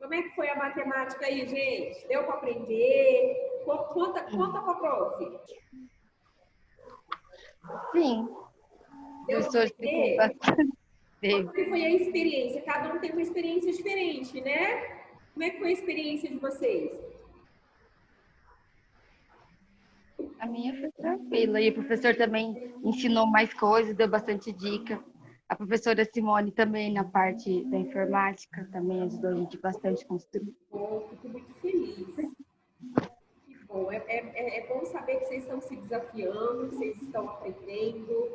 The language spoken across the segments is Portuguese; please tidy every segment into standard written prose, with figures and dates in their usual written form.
Como é que foi a matemática aí, gente? Deu para aprender? Conta para a prof. Sim, Deu o para professor explicou aprender? bastante. Como que foi a experiência? Cada um tem uma experiência diferente, né? Como é que foi a experiência de vocês? A minha foi tranquila. E o professor também ensinou mais coisas, deu bastante dica. A professora Simone também, na parte da informática, também ajudou a gente bastante a construir. Bom, fico muito feliz. Que bom. É bom saber que vocês estão se desafiando, que vocês estão aprendendo.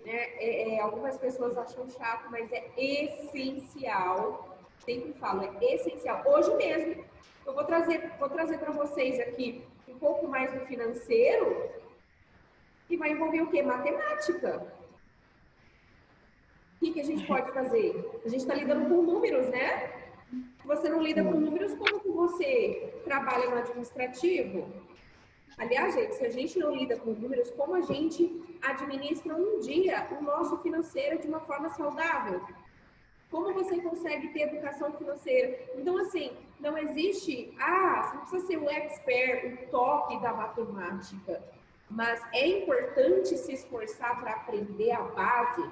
Né? Algumas pessoas acham chato, mas é essencial. Sempre falo, é essencial. Hoje mesmo, eu vou trazer para vocês aqui um pouco mais do financeiro, que vai envolver o quê? Matemática. O que a gente pode fazer? A gente está lidando com números, né? Se você não lida com números, como que você trabalha no administrativo? Aliás, gente, se a gente não lida com números, como a gente administra um dia o nosso financeiro de uma forma saudável? Como você consegue ter educação financeira? Então, assim, não existe, você não precisa ser o expert, o top da matemática, mas é importante se esforçar para aprender a base,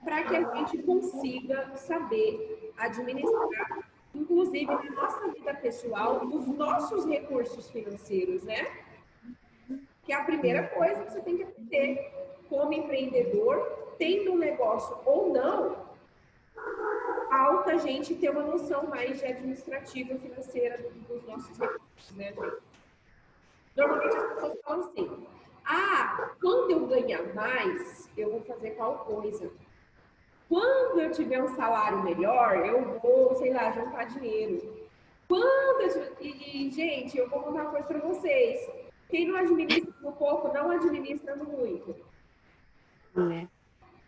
para que a gente consiga saber administrar, inclusive na nossa vida pessoal, os nossos recursos financeiros, né? Que é a primeira coisa que você tem que aprender. Como empreendedor, tendo um negócio ou não, falta a gente ter uma noção mais de administrativa financeira dos nossos recursos, né, gente? Normalmente as pessoas falam assim, quando eu ganhar mais, eu vou fazer qual coisa. Quando eu tiver um salário melhor, eu vou, sei lá, juntar dinheiro. Gente, eu vou contar uma coisa para vocês. Quem não administra no pouco, não administra no muito. Né?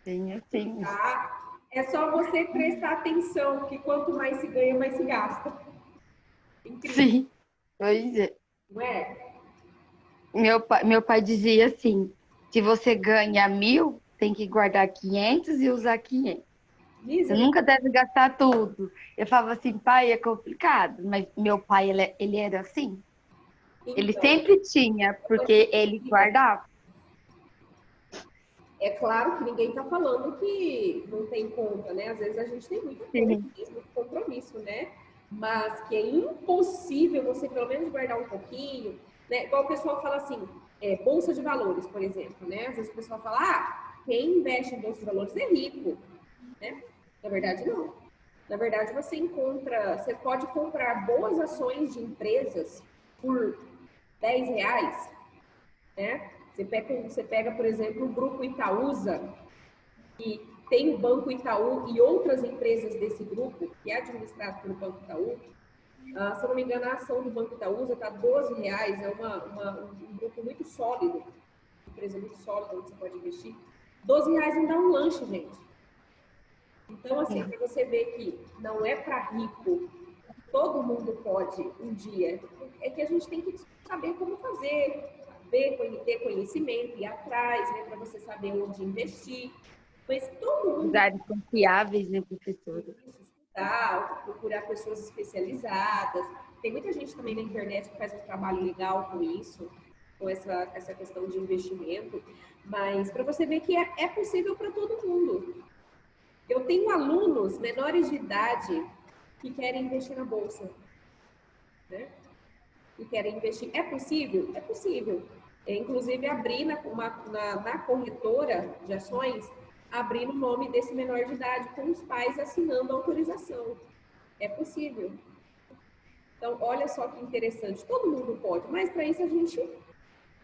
Tem assim. Tá? É só você prestar atenção, que quanto mais se ganha, mais se gasta. Incrível, Sim, pois é. não é? Meu pai dizia assim: se você ganha 1.000, tem que guardar 500 e usar 500. Você nunca Misericórdia. deve gastar tudo. Eu falava assim, pai, é complicado. Mas meu pai, ele era assim. Ele Então, sempre tinha, porque ele guardava. é claro que ninguém está falando que não tem conta, né? Às vezes a gente tem muita conta, Sim, muito compromisso, né? Mas que é impossível você pelo menos guardar um pouquinho, né? Igual o pessoal fala assim, bolsa de valores, por exemplo, né? Às vezes o pessoal fala, quem investe em bolsa de valores é rico, né? Na verdade, não. Na verdade, você pode comprar boas ações de empresas por R$ 10, né? Você pega, por exemplo, o Grupo Itaúsa, que tem o Banco Itaú e outras empresas desse grupo, que é administrado pelo Banco Itaú. Se eu não me engano, a ação do Banco Itaúsa está R$ 12, é um grupo muito sólido, uma empresa muito sólida onde você pode investir. R$ 12 não dá um lanche, gente. Então, assim, para você ver que não é para rico, todo mundo pode um dia, é que a gente tem que saber como fazer, ter conhecimento, ir atrás, né, para você saber onde investir. Mas todo mundo lugares confiáveis, né, professora? pode estudar, procurar pessoas especializadas. Tem muita gente também na internet que faz um trabalho legal com isso, com essa questão de investimento. Mas para você ver que é possível para todo mundo. Eu tenho alunos menores de idade que querem investir na bolsa, né? Que querem investir. É possível? É possível. Inclusive, abri na corretora de ações, abri no nome desse menor de idade, com os pais assinando a autorização. É possível. Então, olha só que interessante. Todo mundo pode, mas para isso a gente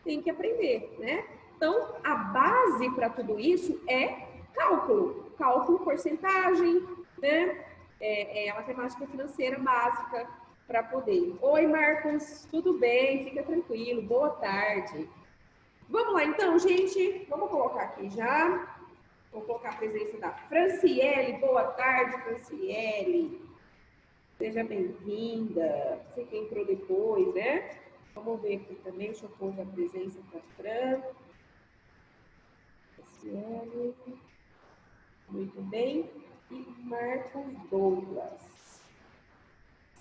tem que aprender, né? Então, a base para tudo isso é cálculo. Cálculo, porcentagem, né? É a matemática financeira básica para poder. Oi, Marcos, tudo bem? Fica tranquilo, boa tarde. Vamos lá, então, gente. Vamos colocar aqui já. Vou colocar a presença da Franciele. Boa tarde, Franciele. Seja bem-vinda. Você que entrou depois, né? Vamos ver aqui também. Deixa eu pôr a presença para a Fran. Franciele. Muito bem. E Marcos Douglas.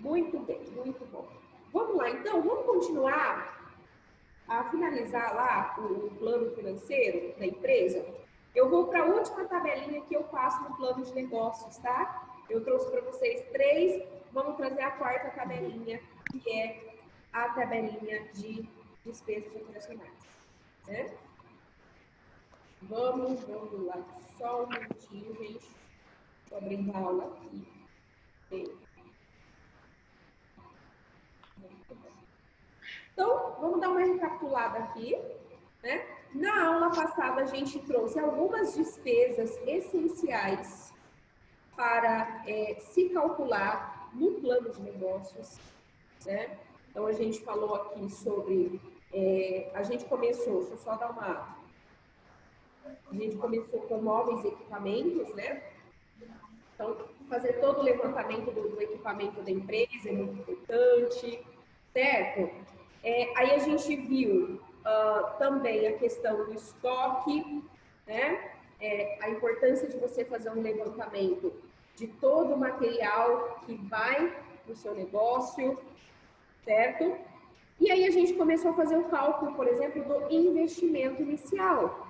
Muito bem, muito bom. Vamos lá, então, vamos continuar a finalizar lá o plano financeiro da empresa. Eu vou para a última tabelinha que eu passo no plano de negócios, tá? Eu trouxe para vocês 3, vamos trazer a quarta tabelinha, que é a tabelinha de despesas operacionais, né? Vamos lá, só um minutinho, gente. Estou abrindo a aula aqui. Então, vamos dar uma recapitulada aqui, né? Na aula passada, a gente trouxe algumas despesas essenciais para se calcular no plano de negócios, né? Então, a gente falou aqui sobre... a gente começou, deixa eu só dar uma... A gente começou com móveis e equipamentos, né? Então, fazer todo o levantamento do equipamento da empresa é muito importante, certo? Aí a gente viu também a questão do estoque, né? A importância de você fazer um levantamento de todo o material que vai para o seu negócio, certo? E aí a gente começou a fazer o cálculo, por exemplo, do investimento inicial.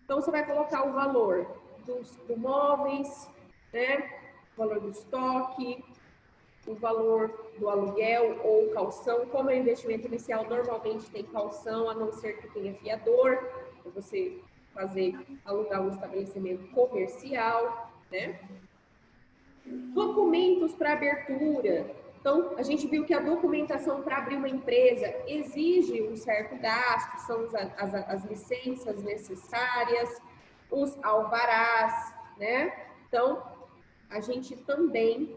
Então, você vai colocar o valor dos móveis, né? O valor do estoque, o valor do aluguel ou calção. Como é investimento inicial, normalmente tem calção, a não ser que tenha fiador, para você alugar um estabelecimento comercial, né? Documentos para abertura. Então, a gente viu que a documentação para abrir uma empresa exige um certo gasto, são as licenças necessárias, os alvarás, né? Então, a gente também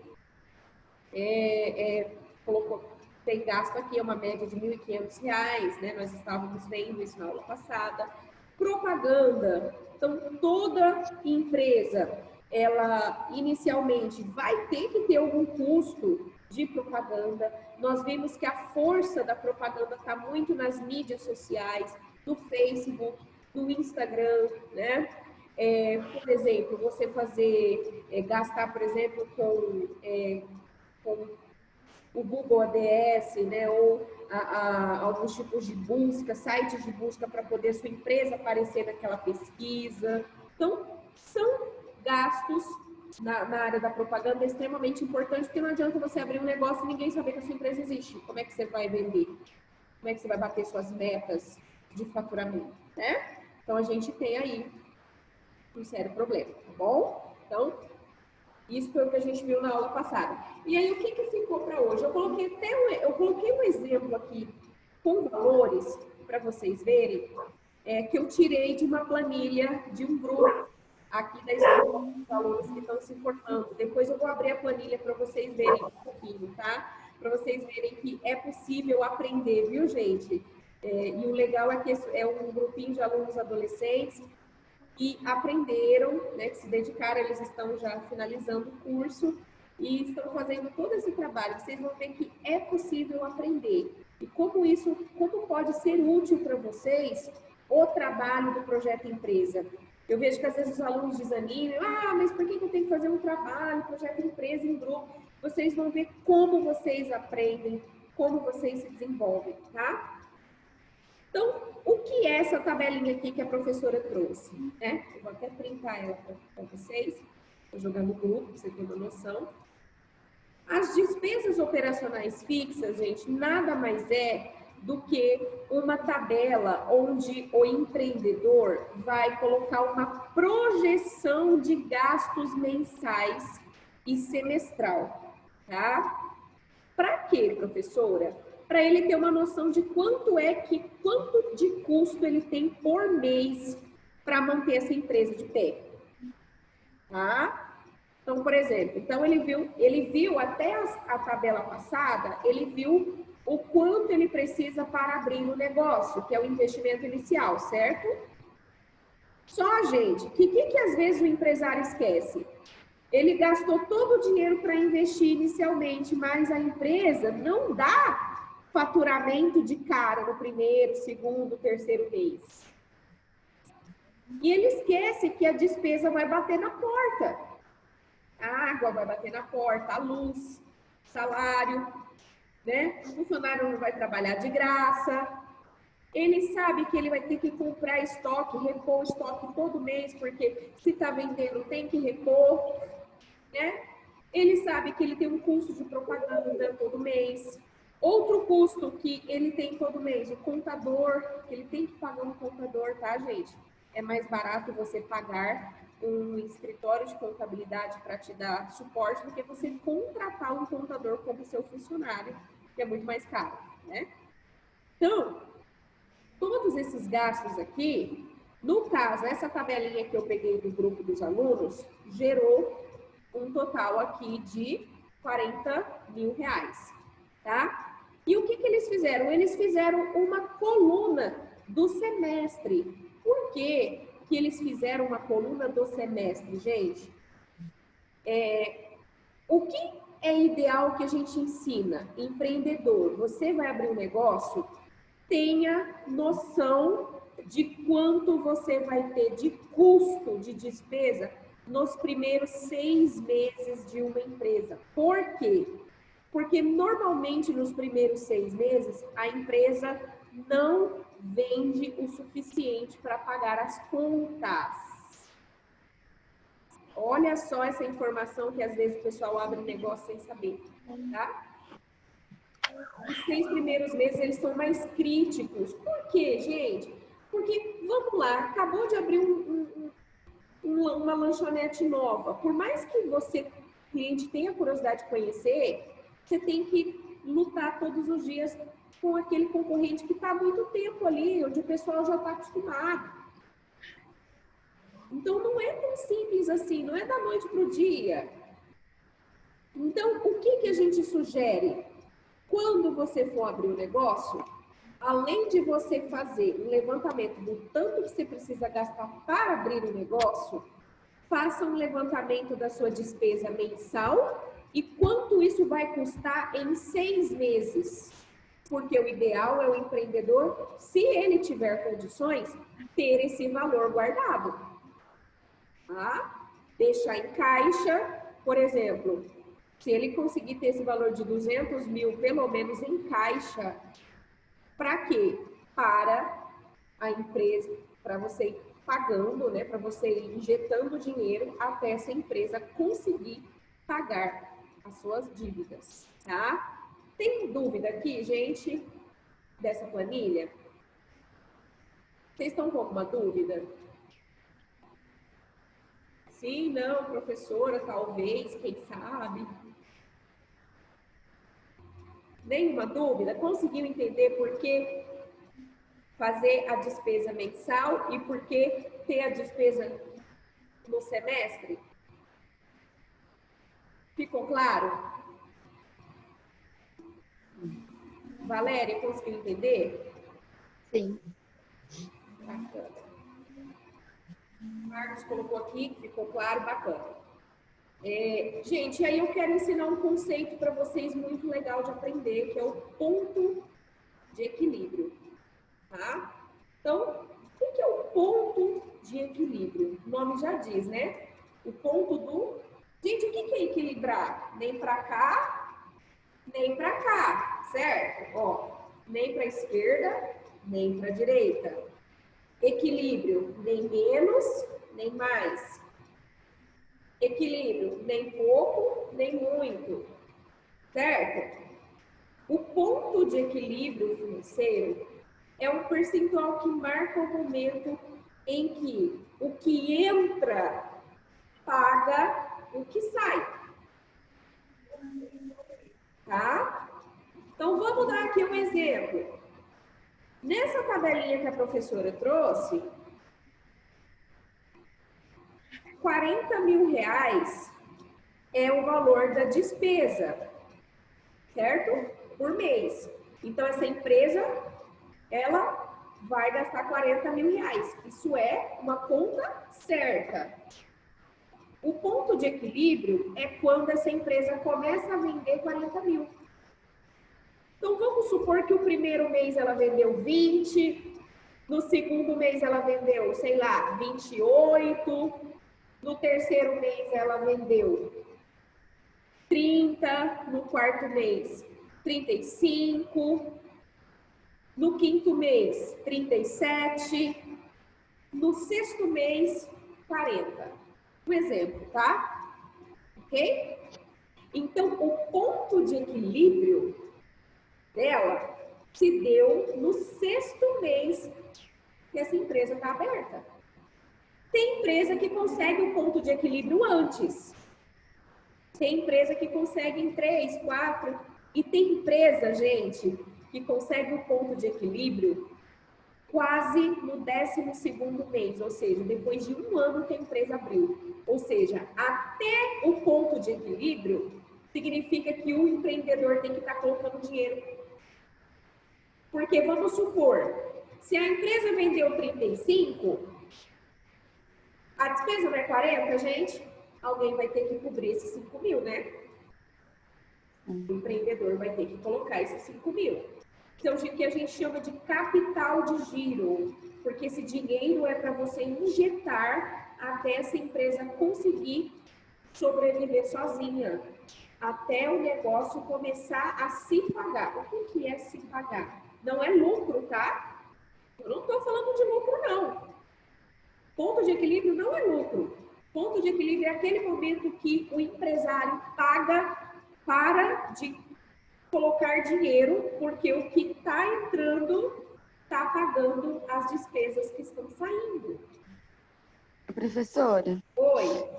tem gasto aqui, é uma média de R$ 1.500, né? Nós estávamos vendo isso na aula passada. Propaganda. Então, toda empresa, ela inicialmente vai ter que ter algum custo de propaganda. Nós vimos que a força da propaganda está muito nas mídias sociais, no Facebook, no Instagram, né? Por exemplo, você gastar, por exemplo, com o Google ADS, né, ou alguns tipos de busca, sites de busca para poder sua empresa aparecer naquela pesquisa. Então, são gastos na área da propaganda extremamente importantes, porque não adianta você abrir um negócio e ninguém saber que a sua empresa existe. Como é que você vai vender? Como é que você vai bater suas metas de faturamento, né? Então, a gente tem aí um sério problema, tá bom? Então, isso foi o que a gente viu na aula passada. E aí, o que ficou para hoje? Eu coloquei um exemplo aqui com valores para vocês verem, que eu tirei de uma planilha de um grupo aqui da escola, dos alunos que estão se formando. Depois eu vou abrir a planilha para vocês verem um pouquinho, tá? Para vocês verem que é possível aprender, viu, gente? E o legal é que é um grupinho de alunos adolescentes que aprenderam, né, que se dedicaram, eles estão já finalizando o curso e estão fazendo todo esse trabalho. Vocês vão ver que é possível aprender. E como pode ser útil para vocês o trabalho do projeto empresa. Eu vejo que às vezes os alunos desanimam, mas por que eu tenho que fazer um trabalho, projeto empresa em grupo? Vocês vão ver como vocês aprendem, como vocês se desenvolvem, tá? Então, o que é essa tabelinha aqui que a professora trouxe? Né? Eu vou até printar ela para vocês. Estou jogando no grupo, para você ter uma noção. As despesas operacionais fixas, gente, nada mais é do que uma tabela onde o empreendedor vai colocar uma projeção de gastos mensais e semestral, tá? Para quê, professora? Para ele ter uma noção de quanto de custo ele tem por mês para manter essa empresa de pé. Tá? Então, por exemplo, ele viu até a tabela passada, ele viu o quanto ele precisa para abrir o negócio, que é o investimento inicial, certo? Só, gente, que às vezes o empresário esquece? Ele gastou todo o dinheiro para investir inicialmente, mas a empresa não dá faturamento de cara no primeiro, segundo, terceiro mês. E ele esquece que a despesa vai bater na porta. A água vai bater na porta, a luz. salário, né? O funcionário não vai trabalhar de graça. Ele sabe que ele vai ter que comprar estoque, repor estoque todo mês, porque se está vendendo tem que repor, né? Ele sabe que ele tem um custo de propaganda todo mês. Outro custo que ele tem todo mês, o contador, ele tem que pagar um contador, tá, gente? É mais barato você pagar um escritório de contabilidade para te dar suporte do que você contratar um contador como seu funcionário, que é muito mais caro, né? Então, todos esses gastos aqui, no caso, essa tabelinha que eu peguei do grupo dos alunos, gerou um total aqui de 40 mil reais, tá? E o que eles fizeram? Eles fizeram uma coluna do semestre. Por que eles fizeram uma coluna do semestre, gente? O que é ideal que a gente ensina? Empreendedor, você vai abrir um negócio, tenha noção de quanto você vai ter de custo de despesa nos primeiros 6 meses de uma empresa. Por quê? Porque normalmente nos primeiros 6 meses a empresa não vende o suficiente para pagar as contas. Olha só essa informação que às vezes o pessoal abre um negócio sem saber, tá? Os 6 primeiros meses, eles são mais críticos. Por quê, gente? Porque, vamos lá, acabou de abrir uma lanchonete nova. Por mais que você, cliente, tenha curiosidade de conhecer, você tem que lutar todos os dias com aquele concorrente que está há muito tempo ali, onde o pessoal já está acostumado. Então, não é tão simples assim, não é da noite para o dia. Então, o que a gente sugere? Quando você for abrir um negócio, além de você fazer um levantamento do tanto que você precisa gastar para abrir um negócio, faça um levantamento da sua despesa mensal e quanto isso vai custar em 6 meses. Porque o ideal é o empreendedor, se ele tiver condições, ter esse valor guardado. Tá? Deixar em caixa, por exemplo, se ele conseguir ter esse valor de 200 mil, pelo menos em caixa, para quê? Para a empresa, para você ir pagando, né? Para você ir injetando dinheiro até essa empresa conseguir pagar as suas dívidas, tá? Tem dúvida aqui, gente, dessa planilha? Vocês estão com alguma dúvida? Sim, não, professora, talvez, quem sabe? Nenhuma dúvida? Conseguiu entender por que fazer a despesa mensal e por que ter a despesa no semestre? Ficou claro? Valéria, conseguiu entender? Sim. Bacana. Marcos colocou aqui, ficou claro, bacana. Gente, aí eu quero ensinar um conceito para vocês muito legal de aprender, que é o ponto de equilíbrio, tá? Então, o que é o ponto de equilíbrio? O nome já diz, né? O ponto do... Gente, o que é equilibrar? Nem para cá, nem para cá, certo? Ó, nem para a esquerda, nem para a direita. Equilíbrio, nem menos, nem mais. Equilíbrio, nem pouco, nem muito, certo? O ponto de equilíbrio financeiro é um percentual que marca o momento em que o que entra paga o que sai, tá? Então, vamos dar aqui um exemplo. Nessa tabelinha que a professora trouxe, 40 mil reais é o valor da despesa, certo? Por mês. Então, essa empresa, ela vai gastar 40 mil reais. Isso é uma conta certa. O ponto de equilíbrio é quando essa empresa começa a vender 40 mil. Então, vamos supor que o primeiro mês ela vendeu 20, no segundo mês ela vendeu, sei lá, 28, no terceiro mês ela vendeu 30, no quarto mês, 35, no quinto mês, 37, no sexto mês, 40. Um exemplo, tá? Ok? Então, o ponto de equilíbrio dela se deu no sexto mês que essa empresa está aberta. Tem empresa que consegue o ponto de equilíbrio antes. Tem empresa que consegue em 3, 4. E tem empresa, gente, que consegue o ponto de equilíbrio quase no 12º mês, ou seja, depois de 1 ano que a empresa abriu. Ou seja, até o ponto de equilíbrio significa que o empreendedor tem que estar colocando dinheiro. Porque vamos supor, se a empresa vendeu 35, a despesa não é 40, gente? Alguém vai ter que cobrir esses 5 mil, né? O empreendedor vai ter que colocar esses 5 mil. Então, o que a gente chama de capital de giro, porque esse dinheiro é para você injetar até essa empresa conseguir sobreviver sozinha, até o negócio começar a se pagar. O que é se pagar? Não é lucro, tá? Eu não estou falando de lucro, não. Ponto de equilíbrio não é lucro. Ponto de equilíbrio é aquele momento que o empresário para de colocar dinheiro, porque o que está entrando está pagando as despesas que estão saindo. Professora, Oi.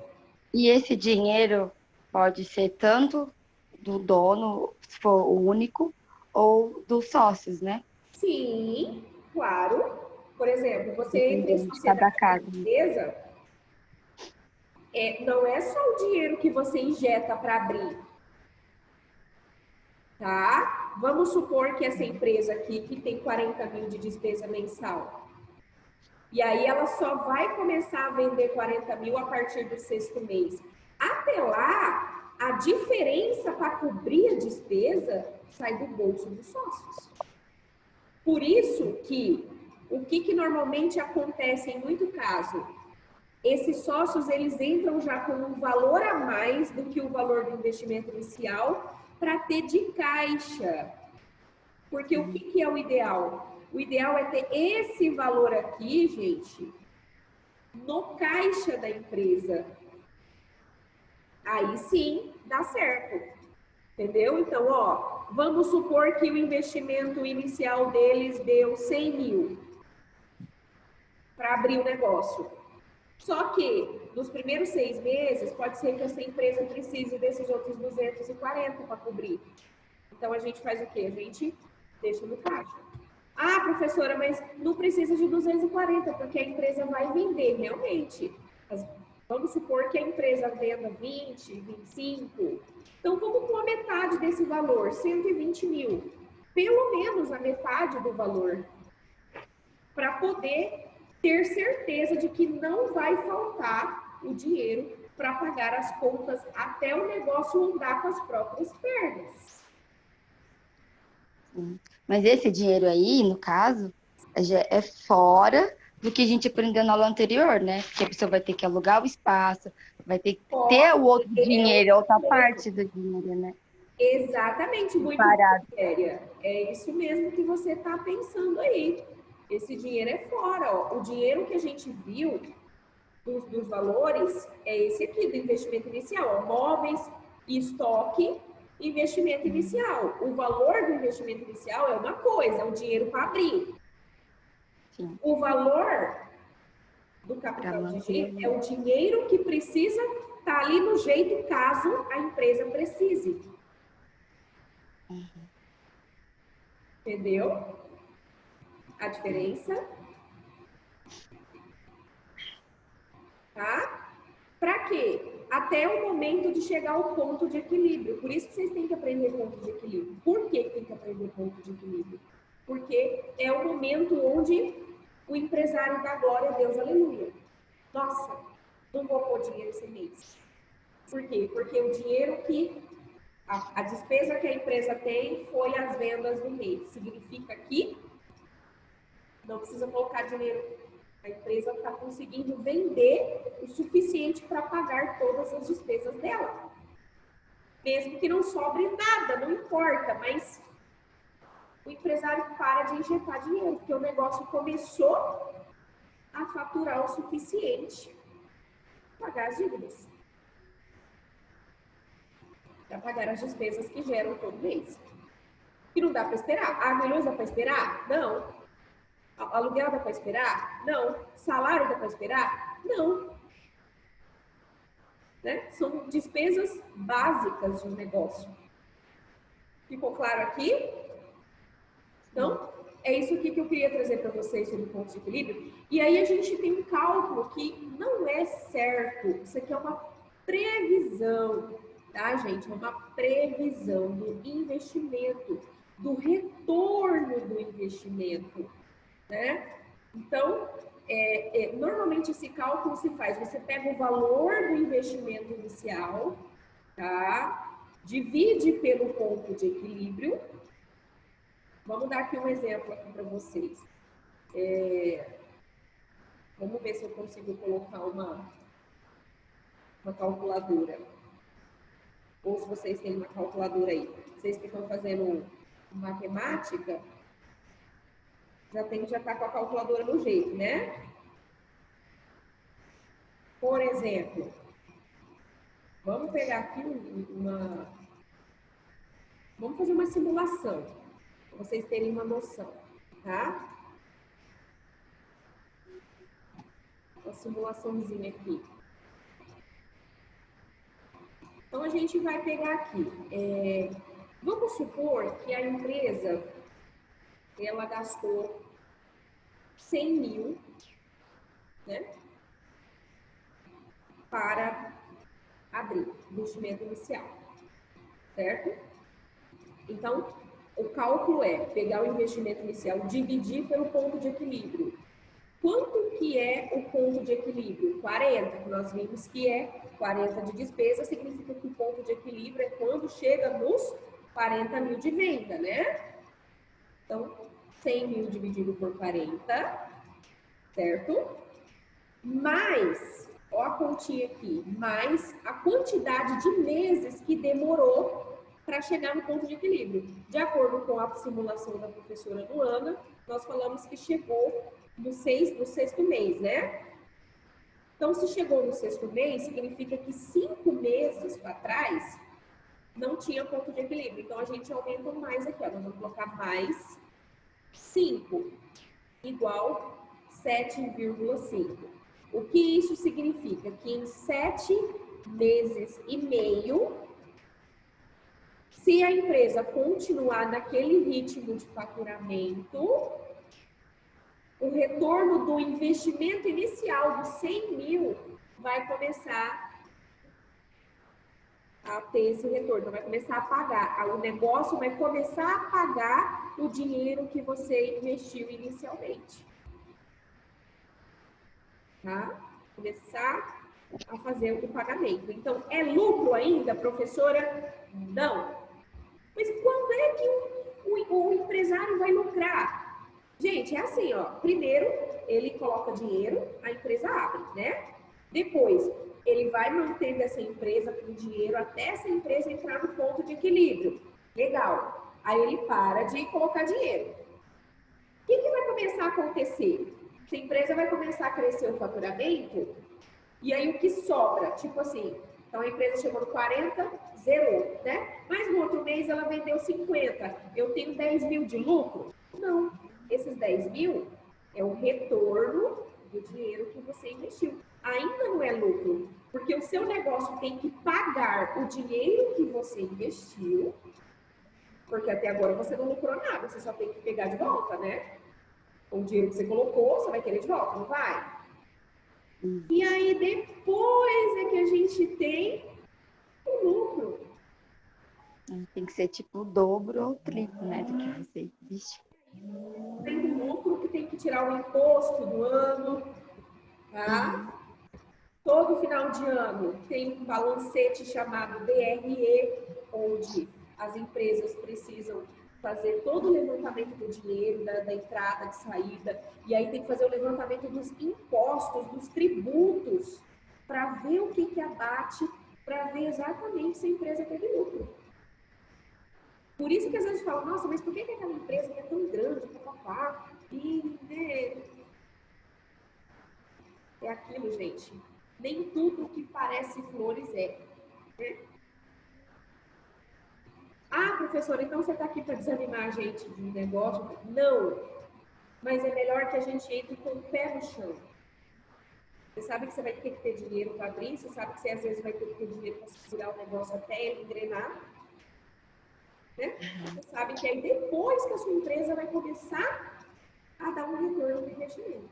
e esse dinheiro pode ser tanto do dono, se for o único, ou dos sócios, né? Sim, claro. Por exemplo, você entra em Dependendo de cada sociedade caso. de empresa, não é só o dinheiro que você injeta para abrir, tá? Vamos supor que essa empresa aqui, que tem 40 mil de despesa mensal, e aí ela só vai começar a vender 40 mil a partir do sexto mês. Até lá, a diferença para cobrir a despesa sai do bolso dos sócios. Por isso que o que normalmente acontece em muito caso, esses sócios eles entram já com um valor a mais do que o valor do investimento inicial para ter de caixa. Porque o que é o ideal? O ideal é ter esse valor aqui, gente, no caixa da empresa. Aí sim, dá certo. Entendeu? Então, ó, vamos supor que o investimento inicial deles deu 100 mil para abrir o negócio. Só que nos primeiros 6 meses, pode ser que essa empresa precise desses outros 240 para cobrir. Então, a gente faz o quê? A gente deixa no caixa. Ah, professora, mas não precisa de 240, porque a empresa vai vender, realmente. Vamos supor que a empresa venda 20, 25. Então, vamos pôr metade desse valor, 120 mil. Pelo menos a metade do valor. Para poder ter certeza de que não vai faltar o dinheiro para pagar as contas até o negócio andar com as próprias pernas. Mas esse dinheiro aí, no caso, já é fora do que a gente aprendeu na aula anterior, né? Porque a pessoa vai ter que alugar o espaço, vai ter que ter o outro dinheiro, outra parte do dinheiro, né? Exatamente, muito séria. É isso mesmo que você está pensando aí. Esse dinheiro é fora, ó. O dinheiro que a gente viu dos valores é esse aqui, do investimento inicial, ó. Móveis, estoque, investimento inicial. O valor do investimento inicial é uma coisa, é o dinheiro para abrir. Sim. O valor do capital de giro é o dinheiro que precisa estar ali no jeito caso a empresa precise. Entendeu? A diferença? Tá? Para quê? Até o momento de chegar ao ponto de equilíbrio. Por isso que vocês têm que aprender ponto de equilíbrio. Por que tem que aprender ponto de equilíbrio? Porque é o momento onde o empresário dá glória a Deus, aleluia. Nossa, não vou pôr dinheiro esse mês. Por quê? Porque o dinheiro que a despesa que a empresa tem foi as vendas do mês. Significa que não precisa colocar dinheiro. A empresa está conseguindo vender o suficiente para pagar todas as despesas dela. mesmo que não sobre nada, não importa, mas o empresário para de injetar dinheiro, porque o negócio começou a faturar o suficiente para pagar as dívidas, para pagar as despesas que geram todo mês. E não dá para esperar. Água e luz dá para esperar? Não. Aluguel dá para esperar? Não. Salário dá para esperar? Não. Né? São despesas básicas de um negócio. Ficou claro aqui? Então, é isso aqui que eu queria trazer para vocês sobre o ponto de equilíbrio. E aí a gente tem um cálculo que não é certo. Isso aqui é uma previsão, tá, gente? É uma previsão do investimento, do retorno do investimento, né? Então, normalmente esse cálculo se faz, você pega o valor do investimento inicial, tá? Divide pelo ponto de equilíbrio. Vamos dar aqui um exemplo aqui para vocês. Vamos ver se eu consigo colocar uma calculadora. Ou se vocês têm uma calculadora aí. Vocês que estão fazendo matemática, já está com a calculadora no jeito, né? Por exemplo, vamos pegar aqui vamos fazer uma simulação, para vocês terem uma noção, tá? Uma simulaçãozinha aqui. Então, a gente vai pegar aqui. Vamos supor que a empresa, ela gastou 100 mil, né? Para abrir investimento inicial, certo? Então, o cálculo é pegar o investimento inicial, dividir pelo ponto de equilíbrio. Quanto que é o ponto de equilíbrio? 40, que nós vimos que é 40 de despesa, significa que o ponto de equilíbrio é quando chega nos 40 mil de venda, né? Então, 100 mil dividido por 40, certo? Mais, ó a continha aqui, mais a quantidade de meses que demorou para chegar no ponto de equilíbrio. De acordo com a simulação da professora Luana, nós falamos que chegou no sexto mês, né? Então, se chegou no sexto mês, significa que 5 meses para trás não tinha ponto de equilíbrio. Então, a gente aumenta mais aqui, ó. Nós vamos colocar mais 5 igual 7,5. O que isso significa? Que em 7 meses e meio, se a empresa continuar naquele ritmo de faturamento, o retorno do investimento inicial de 100 mil vai começar a ter esse retorno, vai começar a pagar. O negócio vai começar a pagar o dinheiro que você investiu inicialmente. Tá? Começar a fazer o pagamento. Então, é lucro ainda, professora? Não. Mas quando é que o empresário vai lucrar? Gente, é assim, ó. Primeiro, ele coloca dinheiro, a empresa abre, né? Depois, ele vai mantendo essa empresa com dinheiro até essa empresa entrar no ponto de equilíbrio. Legal. Aí ele para de colocar dinheiro. O que vai começar a acontecer? Essa empresa vai começar a crescer o faturamento e aí o que sobra? Tipo assim, então a empresa chegou no 40, zerou, né? Mas no outro mês ela vendeu 50. Eu tenho 10 mil de lucro? Não. Esses 10 mil é o retorno do dinheiro que você investiu. Ainda não é lucro, porque o seu negócio tem que pagar o dinheiro que você investiu, porque até agora você não lucrou nada, você só tem que pegar de volta, né? O dinheiro que você colocou, você vai querer de volta, não vai? E aí depois é que a gente tem o lucro. Tem que ser tipo o dobro ou o triplo, né, do que você investiu. Tem o lucro que tem que tirar o imposto do ano, tá? Todo final de ano tem um balancete chamado DRE, onde as empresas precisam fazer todo o levantamento do dinheiro, da entrada, de saída, e aí tem que fazer o levantamento dos impostos, dos tributos, para ver o que abate para ver exatamente se a empresa teve lucro. Por isso que às vezes fala, nossa, mas por que aquela empresa que é tão grande, papapá, e, né, é aquilo, gente. Nem tudo que parece flores é. Né? Ah, professora, então você está aqui para desanimar a gente de um negócio? Não, mas é melhor que a gente entre com o pé no chão. Você sabe que você vai ter que ter dinheiro para abrir, você sabe que você às vezes vai ter que ter dinheiro para segurar o negócio até ele engrenar. Né? Você sabe que aí depois que a sua empresa vai começar a dar um retorno do investimento.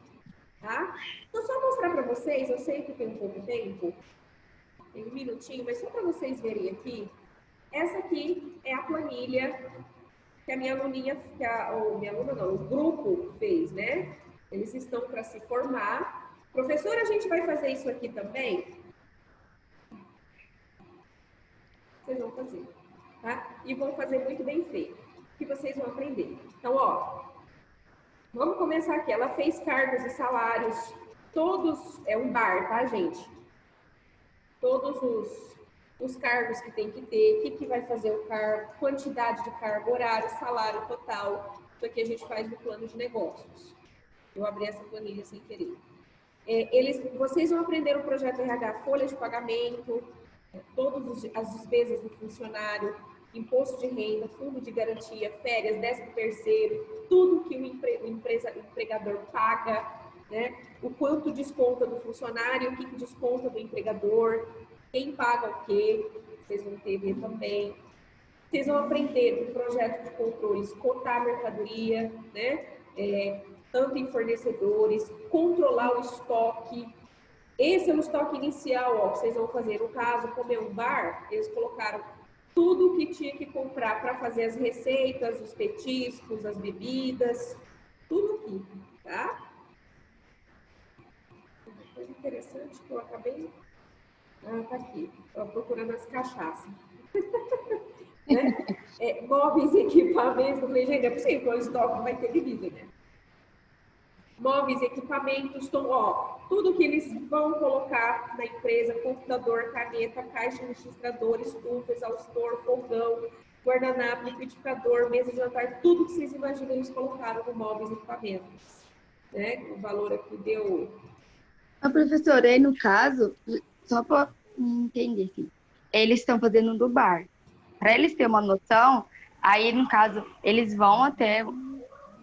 Tá? Então, só mostrar para vocês, eu sei que tem um pouco tempo, tem um minutinho, mas só para vocês verem aqui, essa aqui é a planilha que a minha aluninha, ou minha aluna não, o grupo fez, né? Eles estão para se formar. Professora, a gente vai fazer isso aqui também? Vocês vão fazer, tá? E vão fazer muito bem feito, que vocês vão aprender. Então, ó, vamos começar aqui. Ela fez cargos e salários, todos, é um bar, tá, gente? Todos os cargos que tem que ter, o que vai fazer o cargo, quantidade de cargo, horário, salário total. Isso aqui a gente faz no plano de negócios. Eu abri essa planilha sem querer. Vocês vão aprender o projeto RH, folha de pagamento, todas as despesas do funcionário, imposto de renda, fundo de garantia, férias, 13º, tudo que o empregador paga, né? O quanto desconta do funcionário, o que desconta do empregador, quem paga o quê, vocês vão ter ver também. Vocês vão aprender do projeto de controles, cotar a mercadoria, né? Tanto em fornecedores, controlar o estoque. Esse é o estoque inicial, ó, que vocês vão fazer. No caso, como é um bar, eles colocaram tudo que tinha que comprar para fazer as receitas, os petiscos, as bebidas, tudo aqui, tá? Uma coisa interessante que eu acabei... Ah, tá aqui. Estou procurando as cachaças. Né? Móveis e equipamentos. Eu falei, gente, é possível que o estoque vai ter bebida, né? Móveis, equipamentos, tudo que eles vão colocar na empresa, computador, caneta, caixa registrador, estufa, exaustor, fogão, guardanapo, liquidificador, mesa de jantar, tudo que vocês imaginam eles colocaram no móveis e equipamentos. Né? O valor aqui deu... A professora, aí no caso, só para entender, assim, eles estão fazendo do bar. Para eles terem uma noção, aí no caso, eles vão até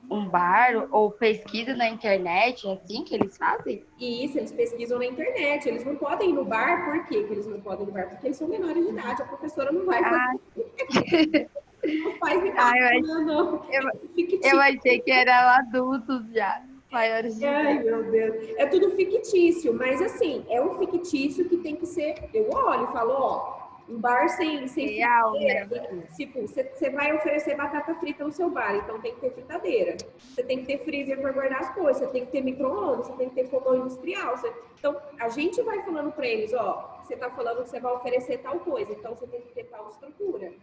um bar ou pesquisa na internet, é assim que eles fazem? Isso, eles pesquisam na internet. Eles não podem ir no bar, por quê que eles não podem ir no bar? Porque eles são menores de idade, a professora não vai fazer. Os pais me não. Eu achei que eram adultos já, maiores de idade. Ai, meu Deus. É tudo fictício, mas assim, é um fictício que tem que ser... Eu olho e falo, ó, um bar sem real, né? Tipo, você vai oferecer batata frita no seu bar, então tem que ter fritadeira. Você tem que ter freezer para guardar as coisas, você tem que ter micro-ondas, você tem que ter fogão industrial. Então, a gente vai falando para eles, ó, você tá falando que você vai oferecer tal coisa, então você tem que ter tal estrutura.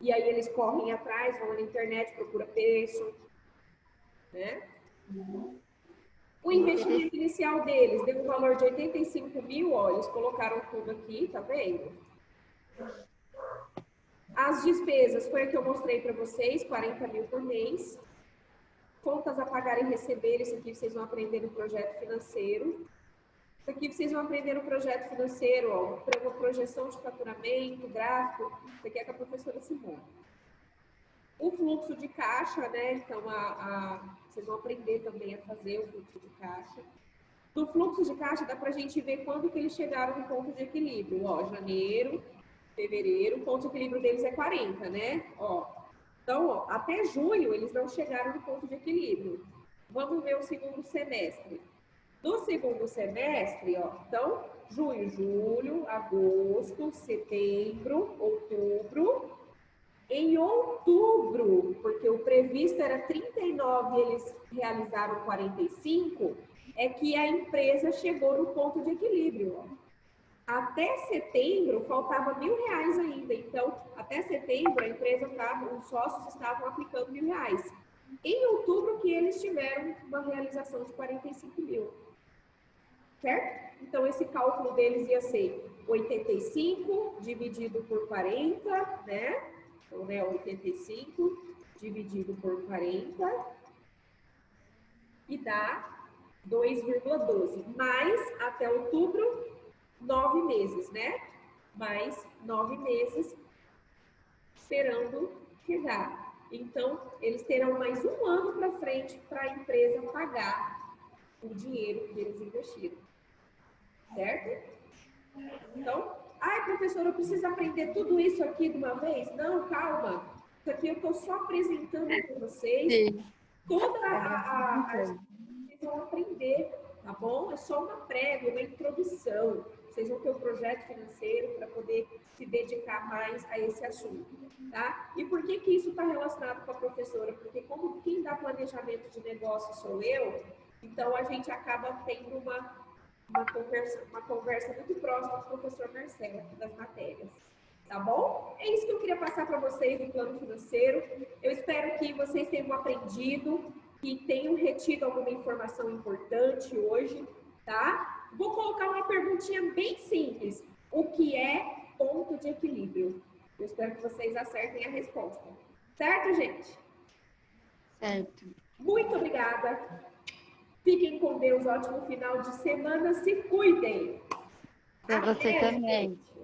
E aí eles correm atrás, vão na internet, procura preço, né? O investimento inicial deles deu um valor de 85 mil, ó, eles colocaram tudo aqui, tá vendo? As despesas foi a que eu mostrei para vocês, 40 mil por mês. Contas a pagar e receber, isso aqui vocês vão aprender no projeto financeiro. Isso aqui vocês vão aprender no projeto financeiro, ó, uma projeção de faturamento, gráfico, isso aqui é com a professora Simone. O fluxo de caixa, né? Então, vocês vão aprender também a fazer o fluxo de caixa. Do fluxo de caixa, dá para a gente ver quando que eles chegaram no ponto de equilíbrio. Ó, janeiro, fevereiro, o ponto de equilíbrio deles é 40, né? Ó, então, ó, até junho, eles não chegaram no ponto de equilíbrio. Vamos ver o segundo semestre. Do segundo semestre, ó, então, junho, julho, agosto, setembro, outubro... Em outubro, porque o previsto era 39 e eles realizaram 45, é que a empresa chegou no ponto de equilíbrio. Ó. Até setembro, faltava R$1.000 ainda. Então, até setembro, a empresa os sócios estavam aplicando R$1.000. Em outubro, que eles tiveram uma realização de 45 mil. Certo? Então, esse cálculo deles ia ser 85 dividido por 40, né? Então, né, 85 dividido por 40 e dá 2,12. Mais até outubro, 9 meses, né? Mais 9 meses esperando chegar. Então, eles terão mais um ano para frente para a empresa pagar o dinheiro que eles investiram. Certo? Então, ai, professora, eu preciso aprender tudo isso aqui de uma vez? Não, calma. Isso aqui eu estou só apresentando para vocês. Sim. Toda vocês vão aprender, tá bom? É só uma prévia, uma introdução. Vocês vão ter um projeto financeiro para poder se dedicar mais a esse assunto, tá? E por que que isso está relacionado com a professora? Porque como quem dá planejamento de negócio sou eu, então a gente acaba tendo uma conversa muito próxima com o professor Marcelo, aqui das matérias. Tá bom? É isso que eu queria passar para vocês do plano financeiro. Eu espero que vocês tenham aprendido, que tenham retido alguma informação importante hoje, tá? Vou colocar uma perguntinha bem simples. O que é ponto de equilíbrio? Eu espero que vocês acertem a resposta. Certo, gente? Certo. Muito obrigada. Fiquem com Deus. Ótimo final de semana. Se cuidem. Para você Até, também. gente.